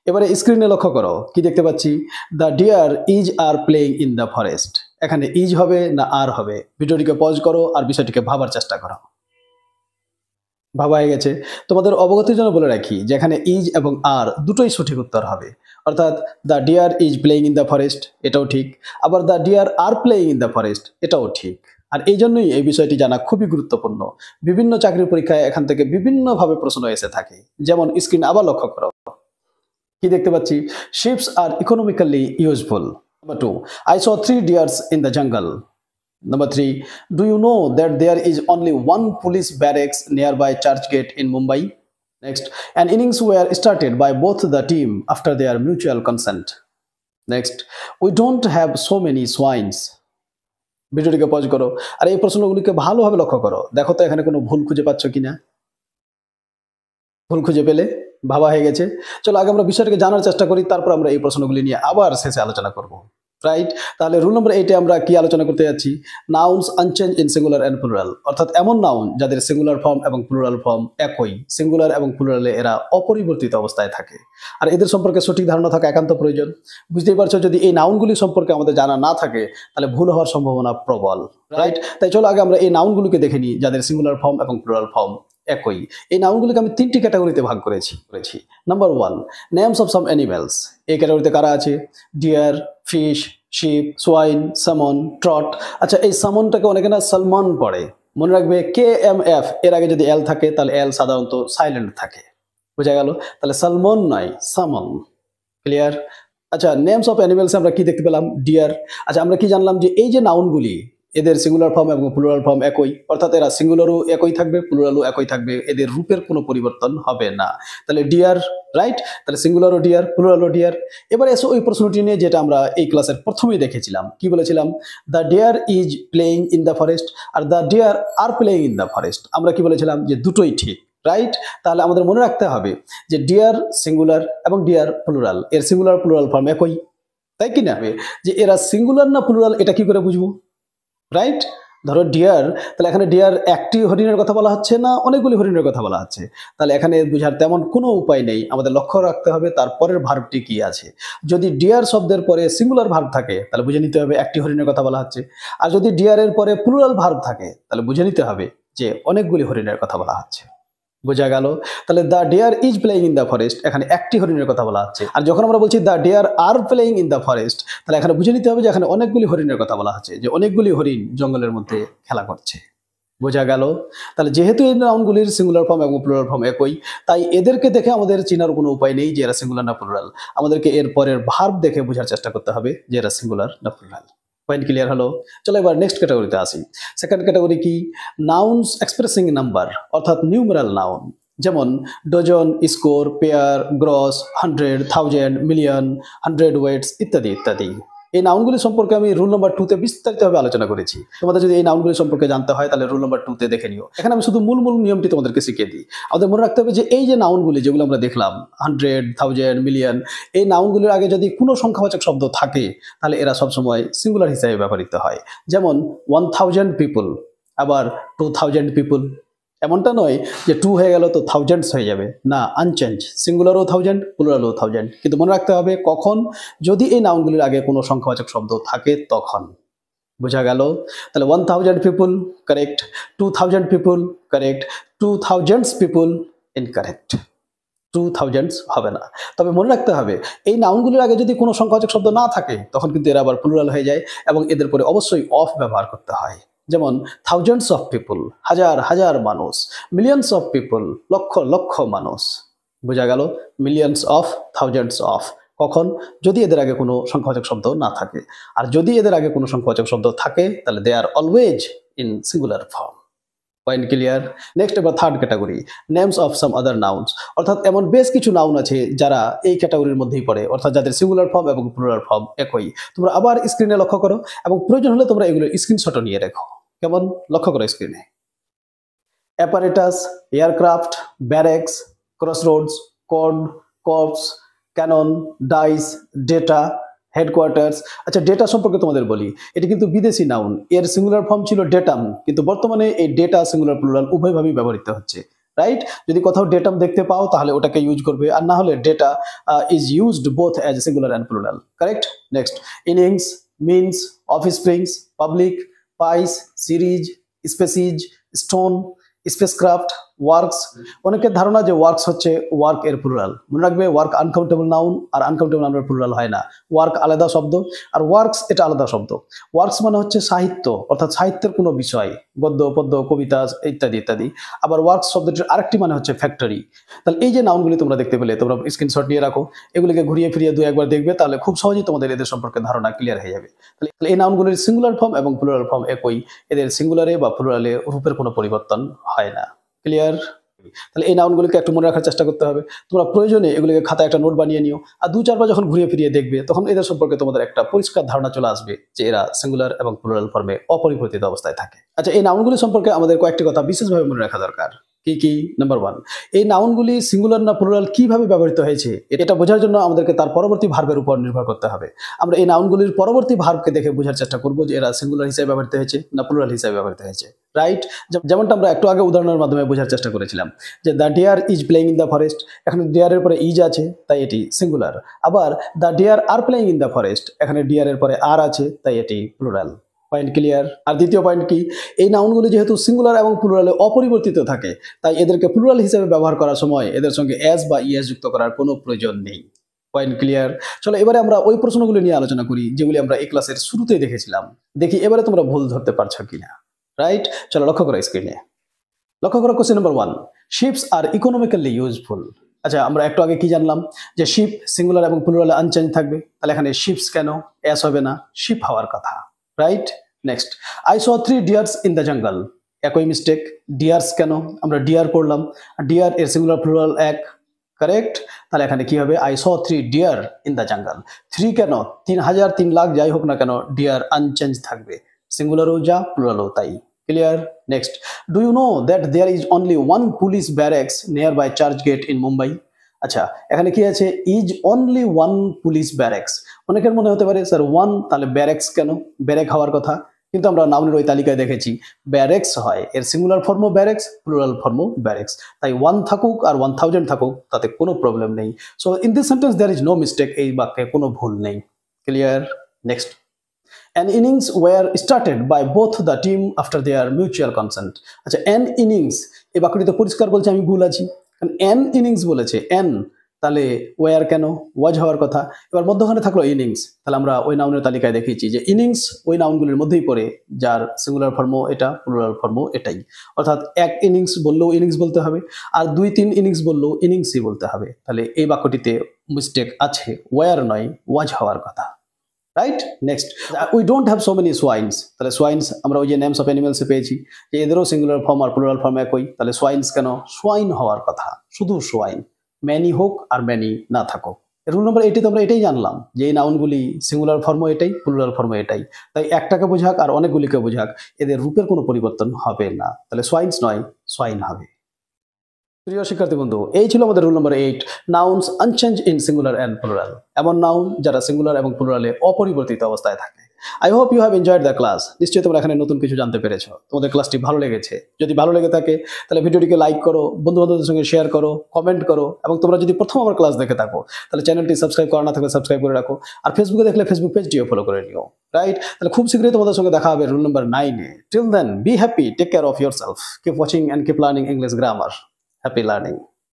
এবারে স্ক্রিনে লক্ষ্য করো কি দেখতে পাচ্ছি, the deer is are playing in the forest. এখানে ইজ হবে না আর হবে? ভিডিওটিকে পজ করো আর বিষয়টিকে ভাবার চেষ্টা করো। ভাবা হয়ে গেছে? তোমাদের অবগতির জন্য বলে রাখি যে এখানে ইজ এবং আর দুটোই সঠিক উত্তর হবে। অর্থাৎ the deer is playing in the forest এটাও ঠিক, আবার the deer are playing in the forest এটাও ঠিক। আর এই জন্যই এই বিষয়টি জানা খুবই গুরুত্বপূর্ণ। বিভিন্ন চাকরির পরীক্ষায় এখান থেকে বিভিন্নভাবে প্রশ্ন এসে থাকে। যেমন স্ক্রিন আবার লক্ষ্য করো কি দেখতে পাচ্ছি, ships are economically useful. Number 2, I saw 3 deers in the jungle. Number 3, do you know that there is only one police barracks nearby Churchgate in Mumbai? Next, an innings were started by both the team after their mutual consent. Next, we don't have so many swines. ভিডিওটিকে pause করো আর এই প্রশ্নগুলিকে ভালোভাবে লক্ষ্য করো, দেখো তো এখানে কোনো ভুল খুঁজে পাচ্ছ কিনা। ভুল খুঁজে পেলে ভাবা হয়ে গেছে। চলো আগে আমরা বিষয়টাকে জানার চেষ্টা করি, তারপর আমরা এই প্রশ্নগুলি নিয়ে আবার শেষে আলোচনা করব। রাইট, তাহলে রুল নম্বর 8 আমরা কি আলোচনা করতে যাচ্ছি, nouns unchange in singular and plural. অর্থাৎ এমন নাউন যাদের সিঙ্গুলার ফর্ম এবং প্লুরাল ফর্ম একই, সিঙ্গুলার এবং প্লুরালে এরা অপরিবর্তিত অবস্থায় থাকে। আর এদের সম্পর্কে সঠিক ধারণা থাকা একান্ত প্রয়োজন। বুঝতেই পারছো, যদি এই নাউনগুলি সম্পর্কে আমাদের জানা না থাকে তাহলে ভুল হওয়ার সম্ভাবনা প্রবল। রাইট, তাই চলো আগে আমরা এই নাউনগুলোকে দেখে নিই যাদের সিঙ্গুলার ফর্ম এবং প্লুরাল ফর্ম একই। এই নাউনগুলিকে আমি 3টি ক্যাটাগরিতে ভাগ করেছি। Number 1, names of some animals. এই ক্যাটাগরিতে কারা আছে, ডিয়ার, ফিশ, শিপ, সোয়াইন, সামন, ট্রট। আচ্ছা, এই সামনটাকে অনেকে না সালমন পড়ে। মনে রাখবে KMF এর আগে যদি এল থাকে তাহলে এল সাধারণত সাইলেন্ট থাকে। বোঝা গেল? তাহলে সালমন নয়, সামন। ক্লিয়ার? আচ্ছা, নেমস অফ অ্যানিমেলস আমরা কি দেখতে পেলাম, ডিয়ার। আচ্ছা, আমরা কি জানলাম যে এই যে নাউনগুলি এদের সিঙ্গুলার ফর্ম এবং প্লুরাল ফর্ম একই, অর্থাৎ এরা সিঙ্গুলারও একই থাকবে, প্লুরালও একই থাকবে, এদের রূপের কোনো পরিবর্তন হবে না। তাহলে ডিয়ার, রাইট? তাহলে সিঙ্গুলারও ডিয়ার, প্লুরালও ডিয়ার। এবারে এসো ওই প্রশ্নটি নিয়ে যেটা আমরা এই ক্লাসের প্রথমেই দেখেছিলাম। কি বলেছিলাম, the deer is playing in the forest আর the deer are playing in the forest. আমরা কি বলেছিলাম যে দুটোই ঠিক। রাইট, তাহলে আমাদের মনে রাখতে হবে যে ডিয়ার সিঙ্গুলার এবং ডিয়ার প্লুরাল, এর সিঙ্গুলার প্লুরাল ফর্ম একই, তাই কি না? যে এরা সিঙ্গুলার না প্লুরাল এটা কি করে বুঝবো? রাইট, ধরো ডিয়ার, তাহলে এখানে ডিয়ার একটি হরিণের কথা বলা হচ্ছে না অনেকগুলি হরিণের কথা বলা হচ্ছে, তাহলে এখানে বোঝার তেমন কোনো উপায় নেই। আমাদের লক্ষ্য রাখতে হবে তারপরের ভার্বটি কি আছে। যদি ডিয়ার শব্দের পরে সিঙ্গুলার ভার্ব থাকে তাহলে বুঝে নিতে হবে একটি হরিণের কথা বলা হচ্ছে, আর যদি ডিয়ারের পরে প্লুরাল ভার্ব থাকে তাহলে বুঝে নিতে হবে যে অনেকগুলি হরিণের কথা বলা হচ্ছে। বোঝা গেল? তাহলে the deer is playing in the forest, এখানে একটি হরিণের কথা বলা হচ্ছে। আর যখন আমরা বলছি the deer are playing in the forest, তাহলে এখানে বুঝে নিতে হবে যে এখানে অনেকগুলি হরিণের কথা বলা হচ্ছে, যে অনেকগুলি হরিণ জঙ্গলের মধ্যে খেলা করছে। বোঝা গেল? তাহলে যেহেতু এই নাউনগুলির সিঙ্গুলার ফর্ম এবং প্লুরাল ফর্ম একই, তাই এদেরকে দেখে আমাদের চেনার কোনো উপায় নেই যে এরা সিঙ্গুলার না প্লুরাল। আমাদেরকে এর পরের ভার্ব দেখে বোঝার চেষ্টা করতে হবে যে এরা সিঙ্গুলার না প্লুরাল। পয়েন্ট ক্লিয়ার হলো? চলো এবার নেক্সট ক্যাটাগরিতে আসি। সেকেন্ড ক্যাটাগরি কি, নাউন্স এক্সপ্রেসিং নাম্বার, অর্থাৎ নিউমেরাল নাউন। যেমন dozen, score, pair, gross, 100, 1000, million, 100 weights ইত্যাদি ইত্যাদি। এই নাউনগুলি সম্পর্কে আমি রুল নম্বর 2তে বিস্তারিতভাবে আলোচনা করেছি। তোমাদের যদি এই নাউনগুলি সম্পর্কে জানতে হয় তাহলে রুল নম্বর 2তে দেখে নিও। এখানে আমি শুধু মূল নিয়মটি তোমাদেরকে শিখিয়ে দিই। আমাদের মনে রাখতে হবে যে এই যে নাউনগুলি যেগুলো আমরা দেখলাম 100, 1000, মিলিয়ন, এই নাউনগুলির আগে যদি কোনো সংখ্যাবাচক শব্দ থাকে তাহলে এরা সবসময় সিঙ্গুলার হিসেবে ব্যবহৃত হয়। যেমন 1000 পিপল, আবার 2000 পিপল। এমনটা নয় যে 2 হয়ে গেল তো থাউজেন্ডস হয়ে যাবে, না, আনচেঞ্জ, সিঙ্গুলারও 1000, প্লুরালও 1000। কিন্তু মনে রাখতে হবে কখন, যদি এই নাউনগুলির আগে কোনো সংখ্যাবাচক শব্দ থাকে তখন। বোঝা গেল? তাহলে 1000 people correct, 2000 people correct, 2000 people incorrect. 2000 হবে না। তবে মনে রাখতে হবে এই নাউনগুলির আগে যদি কোনো সংখ্যাবাচক শব্দ না থাকে তখন কিন্তু এরা আবার প্লুরাল হয়ে যায় এবং এদের পরে অবশ্যই অফ ব্যবহার করতে হয়। যেমন থাউজেন্ডস অফ পিপল, হাজার হাজার মানুষ, millions of people, lakh lakh মানুষ। বোঝা গেল? Millions of, thousands of. কখন, যদি এদের আগে কোনো সংখ্যাবাচক শব্দ না থাকে। আর যদি এদের আগে কোনো সংখ্যাবাচক শব্দ থাকে তাহলে they are always in singular form. Point clear? Next এবার third category, names of some other nouns, অর্থাৎ এমন বেশ কিছু নাউন আছে যারা এই ক্যাটাগরির মধ্যেই পড়ে, অর্থাৎ যাদের সিঙ্গুলার ফর্ম এবং প্লুরাল ফর্ম একই। তোমরা আবার স্ক্রিনে লক্ষ্য করো এবং প্রয়োজন হলে তোমরা এগুলো স্ক্রিনশটও নিয়ে রেখো। কেমন? লক্ষ্য করো স্ক্রিনে। Apparatus, aircraft, barracks, crossroads, cod, corps, cannon, dice, data, headquarters. আচ্ছা, ডেটা সম্পর্কে তোমাদের বলি, এটি কিন্তু বিদেশি নাউন। এর সিঙ্গুলার ফর্ম ছিল ডেটাম, কিন্তু বর্তমানে এই ডেটা সিঙ্গুলার প্লুরাল উভয়ভাবেই ব্যবহৃত হচ্ছে। রাইট? যদি কোথাও ডেটাম দেখতে পাও তাহলে ওটাকে ইউজ করবে, আর না হলে data is used both as singular and plural. Correct? Next, innings, means, offsprings, public, pice, series, species, stone, spacecraft, works. অনেকের ধারণা যে ওয়ার্কস হচ্ছে ওয়ার্ক এর প্লুরাল। মনে রাখবে, ওয়ার্ক আনকাউন্টেবল নাউন, আর আনকাউন্টেবল নাউনের প্লুরাল হয় না। ওয়ার্ক আলাদা শব্দ, আর ওয়ার্কস এটা আলাদা শব্দ। ওয়ার্কস মানে হচ্ছে সাহিত্য, অর্থাৎ সাহিত্যের কোনো বিষয়, গদ্য, পদ্য, কবিতা ইত্যাদি ইত্যাদি। আবার ওয়ার্কস শব্দটির আরেকটি মানে হচ্ছে ফ্যাক্টরি। তাহলে এই যে নাউনগুলি তোমরা দেখতে পেলে, তোমরা স্ক্রিনশট নিয়ে রাখো, এগুলিকে ঘুরিয়ে ফিরিয়ে 2-1 দেখবে, তাহলে খুব সহজেই তোমাদের এদের সম্পর্কে ধারণা ক্লিয়ার হয়ে যাবে। তাহলে এই নাউনগুলির সিঙ্গুলার ফর্ম এবং প্লুরাল ফর্ম একই, এদের সিঙ্গুলারে বা প্লুরালে রূপের কোনো পরিবর্তন হয় না। ক্লিয়ার? তাহলে এই নাউনগুলিকে একটু মনে রাখার চেষ্টা করতে হবে। তোমরা প্রয়োজনে এগুলিকে খাতায় একটা নোট বানিয়ে নিও, আর 2-4 বার যখন ঘুরিয়ে ফিরিয়ে দেখবে, তখন এদের সম্পর্কে তোমাদের একটা পরিষ্কার ধারণা চলে আসবে যে এরা সিঙ্গুলার এবং প্লুরাল ফর্মে অপরিবর্তিত অবস্থায় থাকে। আচ্ছা, এই নাউনগুলি সম্পর্কে আমাদের কয়েকটি কথা বিশেষভাবে মনে রাখা দরকার। কি কি? নাম্বার 1, এই নাউনগুলি সিঙ্গুলার না প্লুরাল কিভাবে ব্যবহৃত হয়েছে এটা বোঝার জন্য আমাদেরকে তার পরবর্তী ভার্বের উপর নির্ভর করতে হবে। আমরা এই নাউনগুলির পরবর্তী ভার্বকে দেখে বোঝার চেষ্টা করব যে এরা সিঙ্গুলার হিসেবে ব্যবহৃত হয়েছে না প্লুরাল হিসেবে ব্যবহৃত হয়েছে। রাইট? যেমনটা আমরা একটু আগে উদাহরণের মাধ্যমে বোঝার চেষ্টা করেছিলাম যে the deer is playing in the forest, এখানে ডিয়ারের পরে ইজ আছে তাই এটি সিঙ্গুলার। আবার the deer are playing in the forest, এখানে ডিয়ারের পরে আর আছে তাই এটি প্লুরাল। Point clear? আর দ্বিতীয় পয়েন্ট কি, এই নাউনগুলি যেহেতু সিঙ্গুলার এবং প্লুরালে অপরিবর্তিত থাকে, তাই এদেরকে প্লুরাল হিসেবে ব্যবহার করার সময় এদের সঙ্গে এস বা ইএস যুক্ত করার কোনো প্রয়োজন নেই। Point clear? চলো এবারে আমরা ওই প্রশ্নগুলি নিয়ে আলোচনা করি যেগুলি আমরা এই ক্লাসের শুরুতেই দেখেছিলাম। দেখি এবারে তোমরা ভুল ধরতে পারছো কিনা। রাইট? চলো লক্ষ্য করো স্ক্রিনে। লক্ষ্য করো question number 1, ships are economically useful. আচ্ছা, আমরা একটু আগে কি জানলাম যে শিপ সিঙ্গুলার এবং প্লুরালে আনচেঞ্জ থাকবে, তাহলে এখানে শিপস কেন, এস হবে না, শিপ হওয়ার কথা। Right? Next, I saw 3 dears in the জঙ্গল, একই মিস্টেক। ডিয়ার্স কেন, আমরা ডিয়ার পড়লাম, ডিয়ার এর সিঙ্গুলার প্লুরাল এক। কারেক্ট? তাহলে এখানে কি হবে, I saw 3 deer in the jungle. 3 কেন, 3000, 3 লাখ যাই হোক না কেন, ডিয়ার আনচেঞ্জ থাকবে, সিঙ্গুলারও যা প্লুরালও তাই। Clear? Next, do you know that there is only one police barracks near by church gate in Mumbai. আচ্ছা, এখানে কি আছে, is only one police barracks. অনেকের মনে হতে পারে স্যার ওয়ান, তাহলে ব্যারেক্স কেন, ব্যারেক হওয়ার কথা, কিন্তু আমরা নাউনের ওই তালিকায় দেখেছি ব্যারেক্স হয়, এর সিঙ্গুলার ফর্মও ব্যারেক্স, প্লুরাল ফর্মও ব্যারেক্স, তাই 1 থাকুক আর 1000 থাকুক তাতে কোনো প্রবলেম নেই। So in this sentence there is no mistake, এই বাক্যে কোনো ভুল নেই। Clear? Next, an innings were started by both the team after their mutual consent. আচ্ছা, an innings এই বাক্যটি তো পরিষ্কার বলছে আমি ভুল আছি, কারণ an innings বলেছে, an, তাহলে were কেন, was হওয়ার কথা। এবার মধ্যখানে থাকলো ইনিংস, তাহলে আমরা ওই নাউনের তালিকায় দেখিয়েছি যে ইনিংস ওই নাউনগুলির মধ্যেই পড়ে যার সিঙ্গুলার ফর্মও এটা, প্লুরাল ফর্মও এটাই। অর্থাৎ এক ইনিংস বললেও ইনিংস বলতে হবে, আর 2-3 ইনিংস বললেও ইনিংসই বলতে হবে। তাহলে এই বাক্যটিতে মিস্টেক আছে, ওয়ার নয়, ওয়াজ হওয়ার কথা। Right? Next, we don't have so many swines, তাহলে সোয়াইনস আমরা ওই যে নেমস অফ অ্যানিমেলসে পেয়েছি যে এদেরও সিঙ্গুলার ফর্ম আর প্লুরাল ফর্ম একই, তাহলে সোয়াইনস কেন, সোয়াইন হওয়ার কথা, শুধু সোয়াইন, ম্যানি হোক আর ম্যানি না থাকুক। রুল নাম্বার 80 আমরা এটাই জানলাম যে এই নাউনগুলি সিঙ্গুলার ফর্মও এটাই, প্লুরাল ফর্মও এটাই, তাই একটাকে বোঝাক আর অনেকগুলিকে বোঝাক এদের রূপের কোনো পরিবর্তন হবে না, তাহলে সোয়াইনস নয়, সোয়াইন হবে। প্রিয় শিক্ষার্থী বন্ধু, এই ছিল আমাদের rule number 8, nouns unchange in singular and plural, এমন নাউন যারা সিঙ্গুলার এবং প্লুরালে অপরিবর্তিত অবস্থায় থাকে। I hope you have enjoyed the class. নিশ্চয়ই তোমরা এখানে নতুন কিছু জানতে পেরেছো, তোমাদের ক্লাসটি ভালো লেগেছে। যদি ভালো লেগে থাকে তাহলে ভিডিওটিকে লাইক করো, বন্ধু বান্ধবদের সঙ্গে শেয়ার করো, কমেন্ট করো, এবং তোমরা যদি প্রথম আমার ক্লাস দেখে থাকো তাহলে চ্যানেলটি সাবস্ক্রাইব করা না থাকলে সাবস্ক্রাইব করে রাখো, আর ফেসবুকে দেখলে ফেসবুক পেজটিও ফলো করে নিও। রাইট? তাহলে খুব শীঘ্রই তোমাদের সঙ্গে দেখা হবে রুল নাম্বার 9-এ। Till then be happy, take care of your self, keep watching and keep learning English grammar. Happy learning.